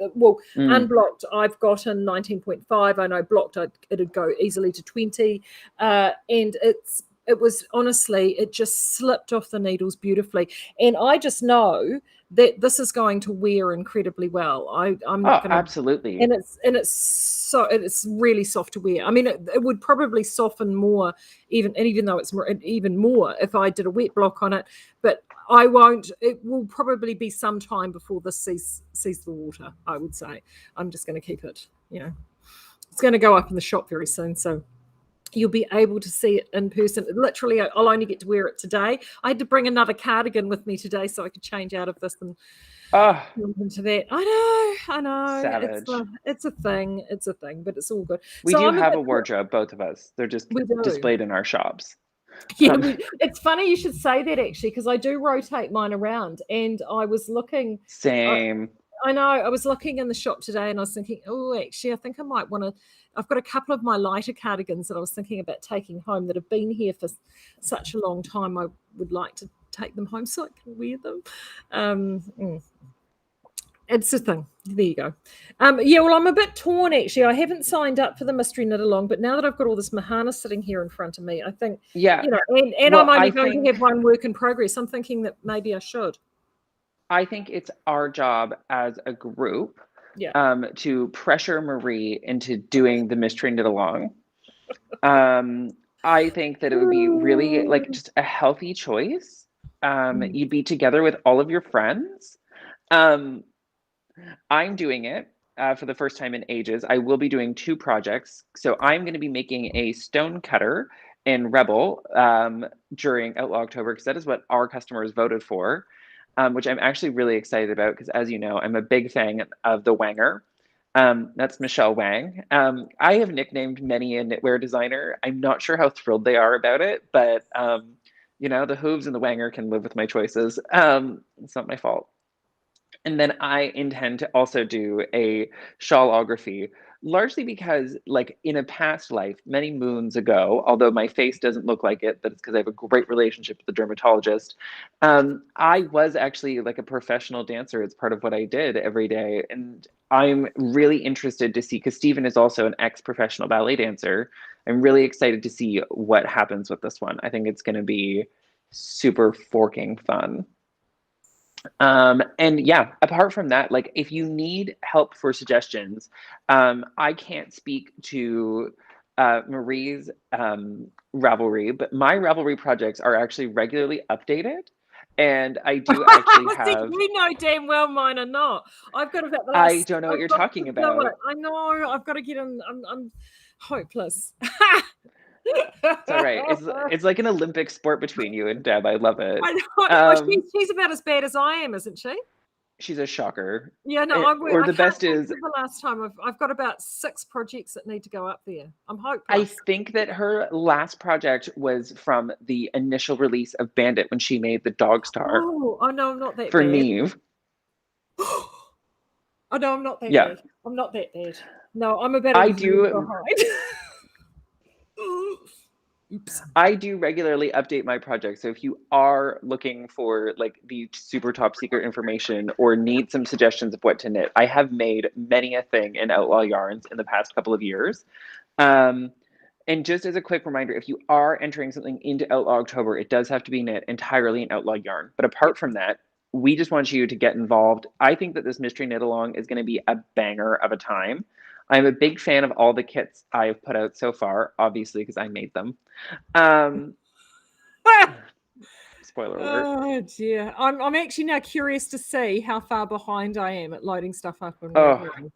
unblocked. I've gotten 19.5. I know blocked it'd go easily to 20, and it was honestly, it just slipped off the needles beautifully. And I just know that this is going to wear incredibly well. I'm not going to. Absolutely. And it's really soft to wear. I mean, it would probably soften more, even though it's even more if I did a wet block on it. But I won't. It will probably be some time before this sees the water. I would say. I'm just going to keep it. It's going to go up in the shop very soon. So you'll be able to see it in person. Literally, I'll only get to wear it today. I had to bring another cardigan with me today so I could change out of this and into that. I know. Savage. It's a thing, but it's all good. We do have a wardrobe, both of us. They're just displayed in our shops. Yeah, it's funny you should say that actually, because I do rotate mine around, and I was looking. Same. I know. I was looking in the shop today, and I was thinking, oh, actually, I think I might want to. I've got a couple of my lighter cardigans that I was thinking about taking home that have been here for such a long time. I would like to take them home so I can wear them. It's a thing. There you go. Well, I'm a bit torn actually. I haven't signed up for the mystery knit along, but now that I've got all this Mahana sitting here in front of me, I think, and I'm only going to have one work in progress. I'm thinking that maybe I should. I think it's our job as a group to pressure Maree into doing the mystery knit along. I think that it would be really like just a healthy choice. You'd be together with all of your friends. I'm doing it for the first time in ages. I will be doing 2 projects. So I'm going to be making a stone cutter in Rebel during Outlaw October, because that is what our customers voted for, which I'm actually really excited about because, as you know, I'm a big fan of the Wanger. That's Michelle Wang. I have nicknamed many a knitwear designer. I'm not sure how thrilled they are about it, but the hooves and the Wanger can live with my choices. It's not my fault. And then I intend to also do a shawlography, largely because, like, in a past life, many moons ago, although my face doesn't look like it, but it's because I have a great relationship with the dermatologist, I was actually like a professional dancer. It's part of what I did every day. And I'm really interested to see, because Stephen is also an ex-professional ballet dancer. I'm really excited to see what happens with this one. I think it's going to be super forking fun. And yeah, apart from that, like if you need help for suggestions, I can't speak to Maree's Ravelry, but my Ravelry projects are actually regularly updated. And I do actually See, have, you know damn well mine are not. I've got about the I last. don't know what I've you're got to talking do it. about. I know. I've got to get in. I'm hopeless. It's all right. It's like an Olympic sport between you and Deb. I love it. I know. Oh, she's about as bad as I am, isn't she? She's a shocker. Yeah, no, Or I the can't best is, remember the last time. I've got about 6 projects that need to go up there. I'm I hopeless. think that her last project was from the initial release of Bandit when she made the Dog Star Oh no, I'm not that for bad. Neve. Oh no, I'm not that Yeah, bad. I'm not that bad. No, I'm about a I year do. behind. Oops. I do regularly update my projects. So if you are looking for like the super top secret information or need some suggestions of what to knit, I have made many a thing in Outlaw Yarns in the past couple of years. Um, and just as a quick reminder, if you are entering something into Outlaw October, it does have to be knit entirely in Outlaw yarn. But apart from that, we just want you to get involved. I think that this mystery knit along is going to be a banger of a time. I'm a big fan of all the kits I've put out so far, obviously because I made them. Um, Spoiler alert. Oh dear. I'm actually now curious to see how far behind I am at loading stuff up and Oh, Ravelry.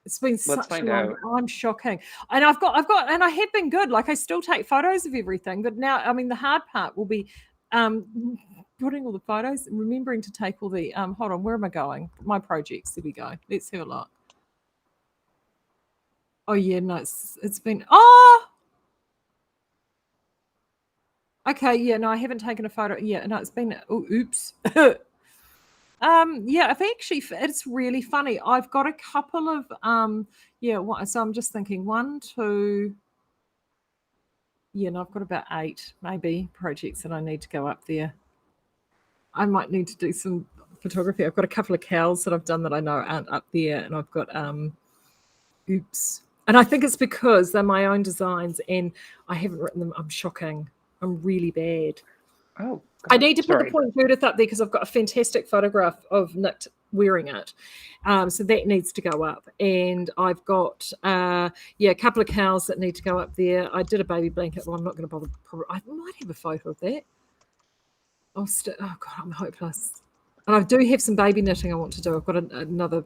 It's been let's such a find long. out. I'm shocking, and and I have been good. Like I still take photos of everything, but now I mean the hard part will be putting all the photos and remembering to take all the. Hold on, where am I going? My projects. There we go. Let's have a look. Oh yeah, no, it's been. Oh, okay, yeah, no, I haven't taken a photo. Yeah, no, it's been. Oh, oops. Yeah, I've actually, it's really funny. I've got a couple of, yeah, so I'm just thinking 1, 2, yeah, no, I've got about 8 maybe projects that I need to go up there. I might need to do some photography. I've got a couple of cows that I've done that I know aren't up there, and I've got, oops. And I think it's because they're my own designs and I haven't written them. I'm shocking. I'm really bad. Oh, I God, need to put the sorry. Point Judith up there because I've got a fantastic photograph of Nick wearing it. So that needs to go up. And I've got, a couple of cows that need to go up there. I did a baby blanket. Well, I'm not going to bother. I might have a photo of that. Oh, God, I'm hopeless. And I do have some baby knitting I want to do. I've got another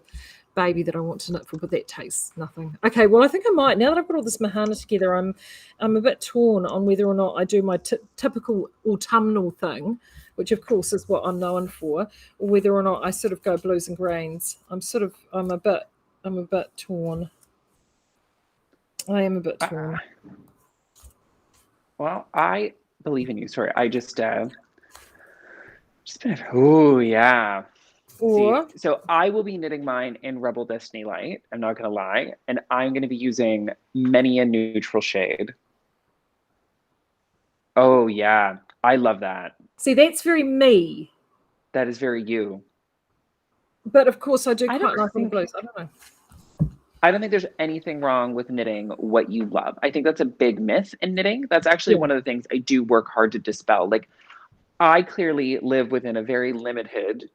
baby that I want to knit for, but that takes nothing. Okay, well, I think I might. Now that I've got all this mahana together, I'm a bit torn on whether or not I do my typical autumnal thing, which of course is what I'm known for, or whether or not I sort of go blues and greens. I'm a bit torn. I am a bit torn. Well, I believe in you. Sorry, oh yeah. See, Or so I will be knitting mine in Rebel Destiny Light. I'm not gonna lie, and I'm gonna be using many a neutral shade. Oh yeah, I love that. see, that's very me. That is very you. But of course, I do I quite don't like all the think blues. I don't know. I don't think there's anything wrong with knitting what you love. I think that's a big myth in knitting. That's actually Yeah. one of the things I do work hard to dispel. Like I clearly live within a very limited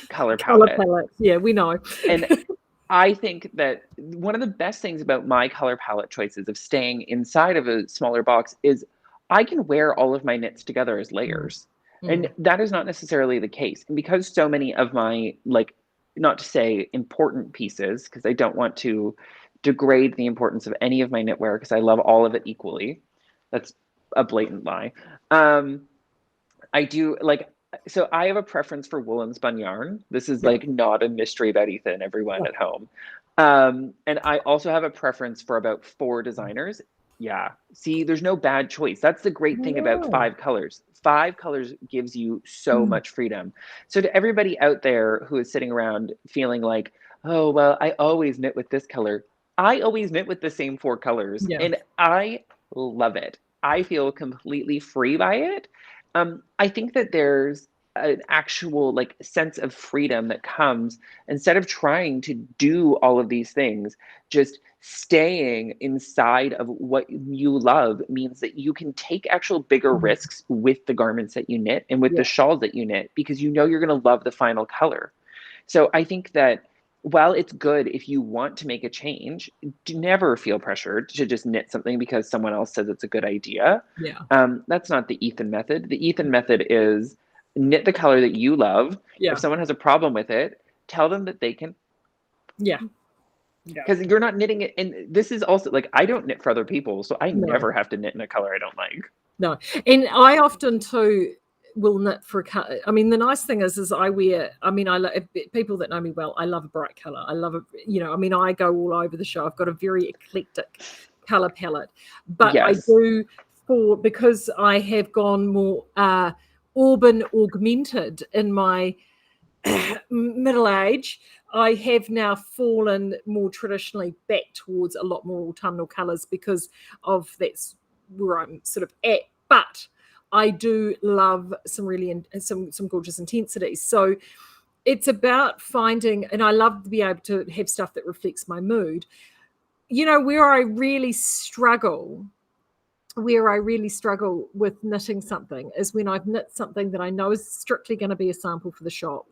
color Color palette. palette. Yeah, we know. And I think that one of the best things about my color palette choices of staying inside of a smaller box is I can wear all of my knits together as Mm, layers. And mm. that is not necessarily the case. And because so many of my, like, not to say important pieces, because I don't want to degrade the importance of any of my knitwear, because I love all of it equally. That's a blatant lie. I do like so I have a preference for wool and spun yarn. This is Yeah, like not a mystery about Ethan, everyone yeah. at home. And I also have a preference for about 4 designers. Yeah. See, there's no bad choice. That's the great thing about No. 5 colors. 5 colors gives you so Mm. much freedom. So to everybody out there who is sitting around feeling like, oh well, I always knit with this color. I always knit with the same 4 colors, Yeah. and I love it. I feel completely free by it. I think that there's an actual like sense of freedom that comes instead of trying to do all of these things. Just staying inside of what you love means that you can take actual bigger risks with the garments that you knit and with the shawls that you knit, because you know you're going to love the final color. So I think that while it's good if you want to make a change, never feel pressured to just knit something because someone else says it's a good idea. Yeah. That's not the Ethan method. The Ethan method is knit the color that you love. Yeah. If someone has a problem with it, tell them that they can. Yeah. Because you're not knitting it. And this is also like, I don't knit for other people, so I never have to knit in a color I don't like. No. And I often too will knit for a color. I mean, the nice thing is I wear, I mean, people that know me well, I love a bright color. I love I mean, I go all over the show. I've got a very eclectic color palette, but I do because I have gone more urban augmented in my middle age, I have now fallen more traditionally back towards a lot more autumnal colors because of that's where I'm sort of at. But I do love some really some gorgeous intensities. So it's about finding, and I love to be able to have stuff that reflects my mood. Where I really struggle with knitting something is when I've knit something that I know is strictly going to be a sample for the shop.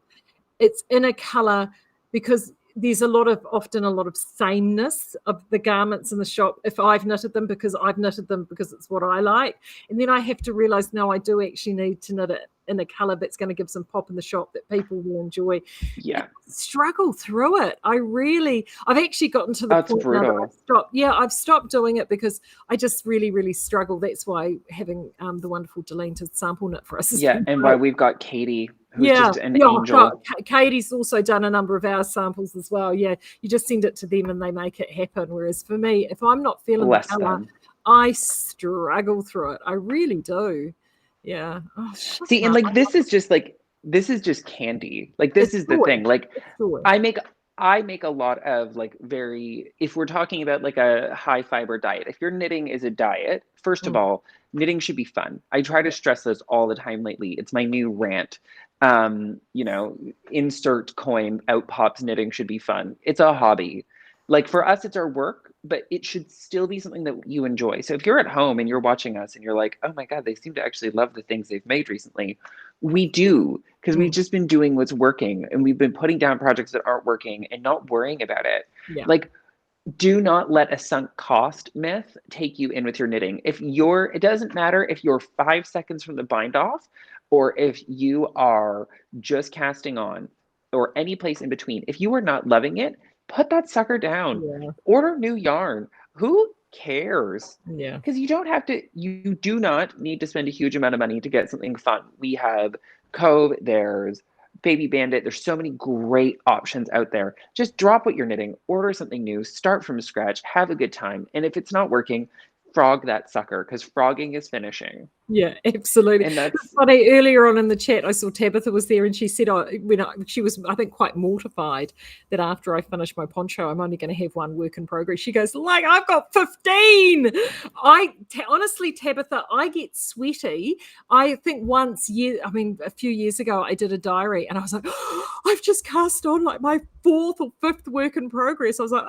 It's in a color because there's often a lot of sameness of the garments in the shop if I've knitted them because it's what I like. And then I have to realize, no, I do actually need to knit it in a color that's going to give some pop in the shop that people will enjoy. Yeah. Struggle through it. I've actually gotten to the point now that I've stopped doing it because I just really, really struggle. That's why having the wonderful Delene to sample knit for us. And why we've got Katie, who's just an angel. God. Katie's also done a number of our samples as well. Yeah, you just send it to them and they make it happen. Whereas for me, if I'm not feeling the color, I struggle through it. I really do. Yeah. Oh, see, and like this is just candy. Like this is the thing. Like I make a lot of like if we're talking about like a high fiber diet, if your knitting is a diet, first of all, knitting should be fun. I try to stress this all the time lately. It's my new rant. Insert coin, out pops, knitting should be fun. It's a hobby. Like for us, it's our work, but it should still be something that you enjoy. So if you're at home and you're watching us and you're like, oh my God, they seem to actually love the things they've made recently. We do, because we've just been doing what's working and we've been putting down projects that aren't working and not worrying about it. Yeah. Like, do not let a sunk cost myth take you in with your knitting. It doesn't matter if you're 5 seconds from the bind off or if you are just casting on or any place in between. If you are not loving it, put that sucker down. Yeah. Order new yarn. Who cares? Yeah. Because you do not need to spend a huge amount of money to get something fun. We have Cove, there's Baby Bandit. There's so many great options out there. Just drop what you're knitting, order something new, start from scratch, have a good time. And if it's not working, frog that sucker, because frogging is finishing. Yeah, absolutely. And that's funny. Earlier on in the chat, I saw Tabitha was there, and she said, she was, I think, quite mortified that after I finish my poncho, I'm only going to have one work in progress. She goes, like, I've got 15. Honestly, Tabitha, I get sweaty. I think a few years ago, I did a diary, and I was like, I've just cast on like my 4th or 5th work in progress. I was like,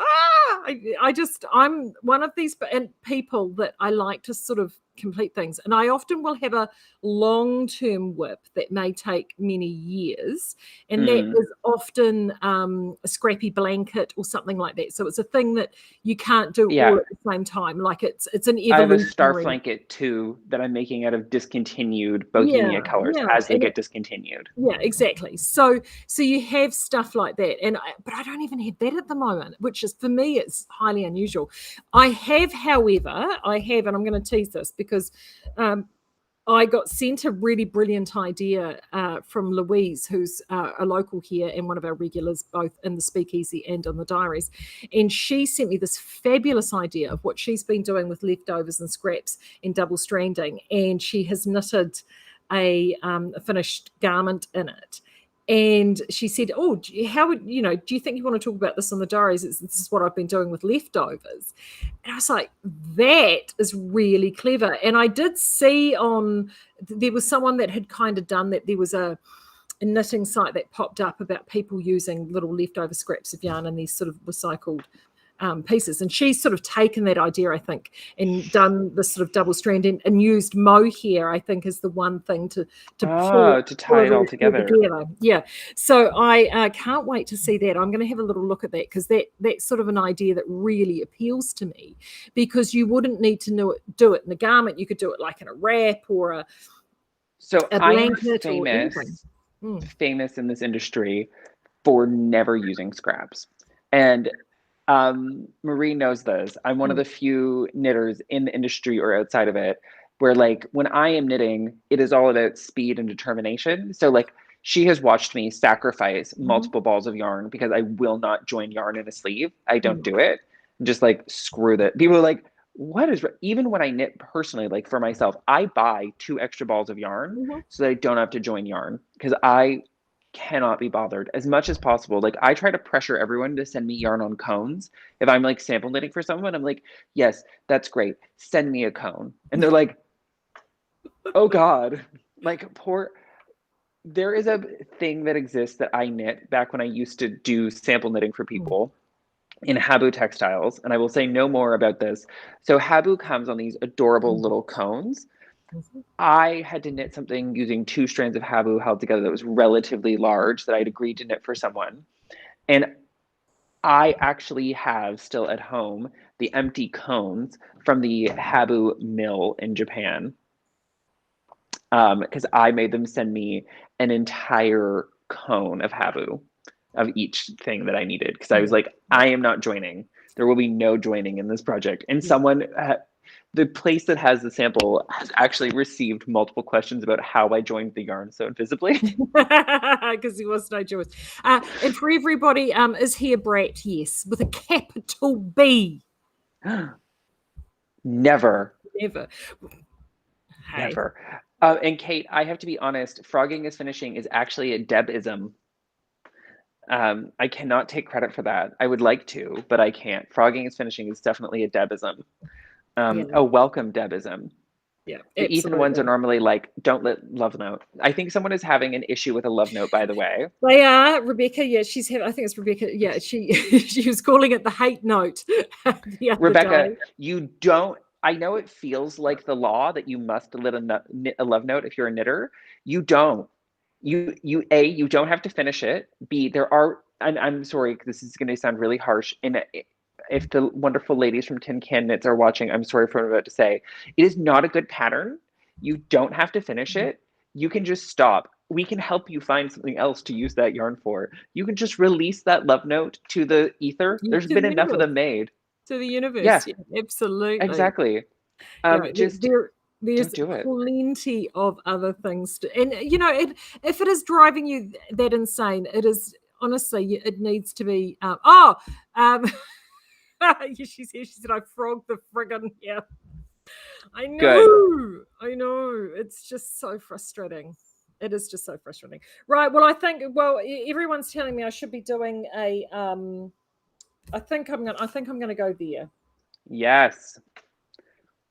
I'm one of these people that I like to sort of complete things, and I often will have a long-term whip that may take many years, and that is often a scrappy blanket or something like that. So it's a thing that you can't do all at the same time. Like it's an evolutionary. I have a star blanket too that I'm making out of discontinued Bohemia colors as they get discontinued. Yeah, exactly. So you have stuff like that, but I don't even have that at the moment, which is, for me, it's highly unusual. I have, however, and I'm going to tease this because I got sent a really brilliant idea from Louise, who's a local here and one of our regulars, both in the Speakeasy and on the diaries. And she sent me this fabulous idea of what she's been doing with leftovers and scraps and double stranding. And she has knitted a finished garment in it. And she said, do you think you want to talk about this on the diaries? This is what I've been doing with leftovers. And I was like, that is really clever. And I did see there was someone that had kind of done that. There was a knitting site that popped up about people using little leftover scraps of yarn in these sort of recycled pieces, and she's sort of taken that idea, I think, and done this sort of double strand and used mohair, I think, is the one thing to pull tie it all together. Yeah, so I can't wait to see that. I'm going to have a little look at that, because that's sort of an idea that really appeals to me, because you wouldn't need to do it in a garment. You could do it like in a wrap or a I am famous in this industry for never using scraps, and Maree knows this. I'm one of the few knitters in the industry or outside of it where, like, when I am knitting, it is all about speed and determination. So, like, she has watched me sacrifice multiple balls of yarn because I will not join yarn in a sleeve. I don't do it. I'm just like, screw that. People are like, what is, even when I knit personally, like for myself, I buy 2 extra balls of yarn so that I don't have to join yarn, because I cannot be bothered as much as possible. Like, I try to pressure everyone to send me yarn on cones. If I'm like sample knitting for someone, I'm like, yes, that's great, send me a cone. And they're like, oh God, like, there is a thing that exists that I knit back when I used to do sample knitting for people in Habu textiles, and I will say no more about this. So Habu comes on these adorable little cones. I had to knit something using 2 strands of Habu held together that was relatively large that I'd agreed to knit for someone. And I actually have still at home the empty cones from the Habu mill in Japan, because I made them send me an entire cone of Habu of each thing that I needed, because I was like, I am not joining. There will be no joining in this project. And someone, the place that has the sample has actually received multiple questions about how I joined the yarn so invisibly. Because he was no Jewish. And for everybody, is he a brat? Yes, with a capital B. Never. Never. Hey. Never. And Kate, I have to be honest, frogging is finishing is actually a Debism. I cannot take credit for that. I would like to, but I can't. Frogging is finishing is definitely a Debism. A welcome Debism. Yeah, the Ethan ones are normally like, don't let love note. I think someone is having an issue with a love note, by the way. They are. Rebecca, yeah, I think it's Rebecca. Yeah, she was calling it the hate note the other Rebecca, day. You don't, I know it feels like the law that you must knit a love note if you're a knitter. You don't. You don't have to finish it. B, there are, and I'm sorry, this is going to sound really harsh, and if the wonderful ladies from Tin Can Knits are watching, I'm sorry for what I'm about to say. It is not a good pattern. You don't have to finish it. You can just stop. We can help you find something else to use that yarn for. You can just release that love note to the ether. There's been enough of them made. To the universe. Yeah, absolutely. Exactly. There's plenty of other things to, and if it is driving you that insane, it is honestly, it needs to be. She's here. She said, "I frogged the friggin' yeah." I know. Good. I know. It's just so frustrating. It is just so frustrating. Right. Well, I think. Well, everyone's telling me I should be doing a. I think I'm gonna go there. Yes.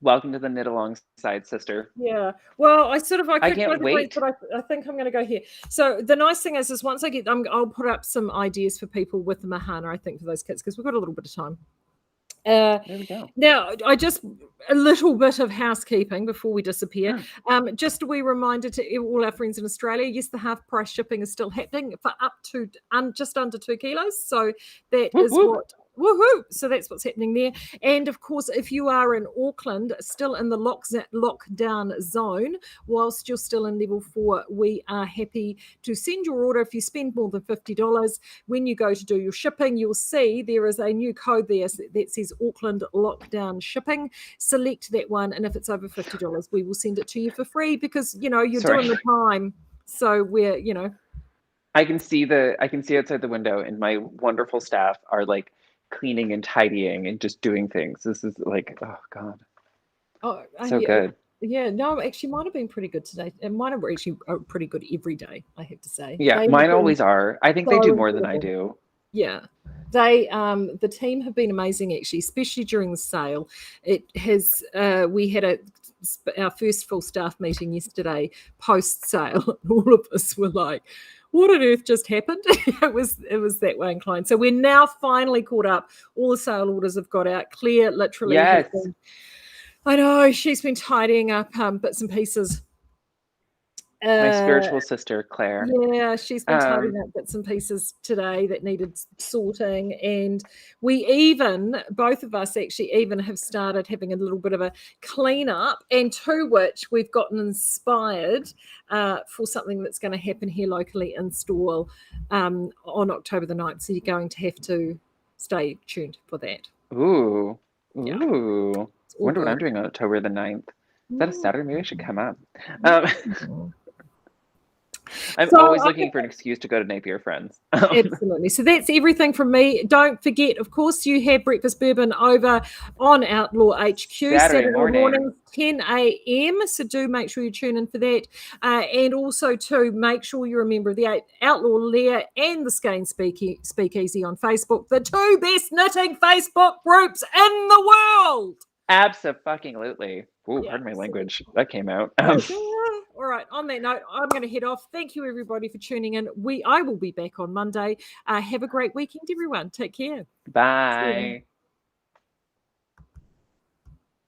Welcome to the knit alongside, sister. Yeah. Well, I can't wait. But I think I'm going to go here. So the nice thing is once I get, I'll put up some ideas for people with the Mahana, I think, for those kits, because we've got a little bit of time. There we go. Now, a little bit of housekeeping before we disappear. Just a wee reminder to all our friends in Australia, yes, the half price shipping is still happening for up to just under 2 kilos. So that is what... Woohoo! So that's what's happening there. And of course, if you are in Auckland, still in the lockdown zone, whilst you're still in level 4, we are happy to send your order. If you spend more than $50, when you go to do your shipping, you'll see there is a new code there that says Auckland lockdown shipping. Select that one, and if it's over $50, we will send it to you for free, because you're doing the time. So we're I can see outside the window, and my wonderful staff are like cleaning and tidying and just doing things. This is like, oh God. Oh, so good. Yeah, no, actually mine have been pretty good today. And mine are actually pretty good every day, I have to say. Yeah, mine always are. I think they do more than I do. Yeah. They the team have been amazing, actually, especially during the sale. It has we had our first full staff meeting yesterday post sale. All of us were like, what on earth just happened? It was that way inclined. So we're now finally caught up. All the sale orders have got out. Claire literally has Yes. been, I know, she's been tidying up bits and pieces. My spiritual sister, Claire. Yeah, she's been tidying up bits and pieces today that needed sorting. And we even, both of us actually even have started having a little bit of a clean up, and to which we've gotten inspired for something that's going to happen here locally in Stawell on October the 9th. So you're going to have to stay tuned for that. Ooh. Yeah. Ooh. Wonder what I'm doing on October the 9th. Is that a Saturday? Maybe I should come up. I'm always looking for an excuse to go to Napier Friends. Absolutely. So that's everything from me. Don't forget, of course, you have Breakfast Bourbon over on Outlaw HQ Saturday mornings, 10 a.m. So do make sure you tune in for that. And also, too, make sure you're a member of the Outlaw Lair and the Skeinz Speakeasy on Facebook, the two best knitting Facebook groups in the world. Abso-fucking-lutely. Ooh, pardon my language. That came out. All right. On that note, I'm going to head off. Thank you, everybody, for tuning in. I will be back on Monday. Have a great weekend, everyone. Take care. Bye.